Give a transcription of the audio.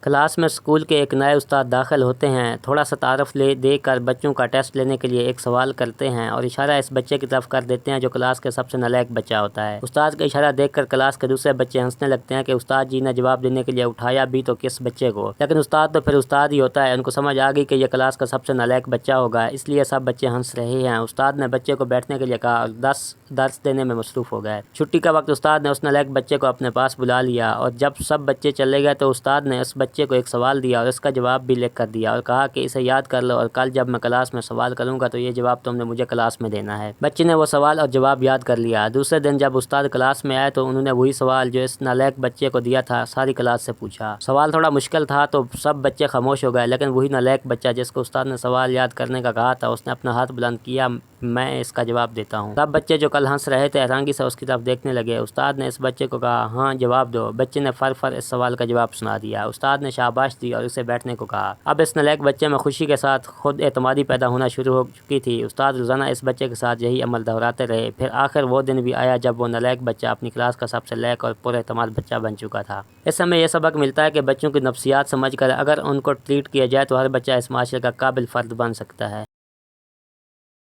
Class میں school کے ایک نئے استاد داخل ہوتے ہیں، تھوڑا سا تعارف دے کر بچوں کا ٹیسٹ لینے کے لیے ایک سوال کرتے ہیں اور اشارہ اس بچے کی طرف کر دیتے ہیں جو کلاس کے سب سے نالائق بچہ ہوتا ہے۔ استاد کا اشارہ دیکھ کر کلاس کے دوسرے بچے ہنسنے لگتے ہیں کہ استاد جی نے جواب دینے کے لیے اٹھایا بھی تو کس بچے کو، لیکن استاد تو پھر استاد ہی ہوتا ہے۔ ان کو سمجھ آ گئی کہ یہ کلاس کا سب سے نالائق بچہ ہوگا، اس لیے سب بچے ہنس رہے ہیں۔ استاد نے بچے کو بیٹھنے کے لیے کہا اور درس دینے میں مصروف ہو گئے۔ چھٹی کا وقت استاد نے اس نالائق بچے کو اپنے پاس بلا لیا اور جب سب بچے چلے گئے تو استاد نے اس بچے کو ایک سوال دیا اور اس کا جواب بھی لکھ کر دیا اور کہا کہ اسے یاد کر لو اور کل جب میں کلاس میں سوال کروں گا تو یہ جواب تم نے مجھے کلاس میں دینا ہے۔ بچے نے وہ سوال اور جواب یاد کر لیا۔ دوسرے دن جب استاد کلاس میں آئے تو انہوں نے وہی سوال جو اس نالائق بچے کو دیا تھا ساری کلاس سے پوچھا۔ سوال تھوڑا مشکل تھا تو سب بچے خاموش ہو گئے، لیکن وہی نالائق بچہ جس کو استاد نے سوال یاد کرنے کا کہا تھا اس نے اپنا ہاتھ بلند کیا، میں اس کا جواب دیتا ہوں۔ سب بچے جو کل ہنس رہے تھے حیرانگی سے اس کی طرف دیکھنے لگے۔ استاد نے اس بچے کو کہا ہاں جواب دو۔ بچے نے فر اس سوال کا جواب سنا دیا۔ استاد نے شاباش دی اور اسے بیٹھنے کو کہا۔ اب اس نالائق بچے میں خوشی کے ساتھ خود اعتمادی پیدا ہونا شروع ہو چکی تھی۔ استاد روزانہ اس بچے کے ساتھ یہی عمل دہراتے رہے، پھر آخر وہ دن بھی آیا جب وہ نالائق بچہ اپنی کلاس کا سب سے لائق اور پر اعتماد بچہ بن چکا تھا۔ اس سے ہمیں یہ سبق ملتا ہے کہ بچوں کی نفسیات سمجھ کر اگر ان کو ٹریٹ کیا جائے تو ہر بچہ اس معاشرے کا قابل فرد بن سکتا ہے۔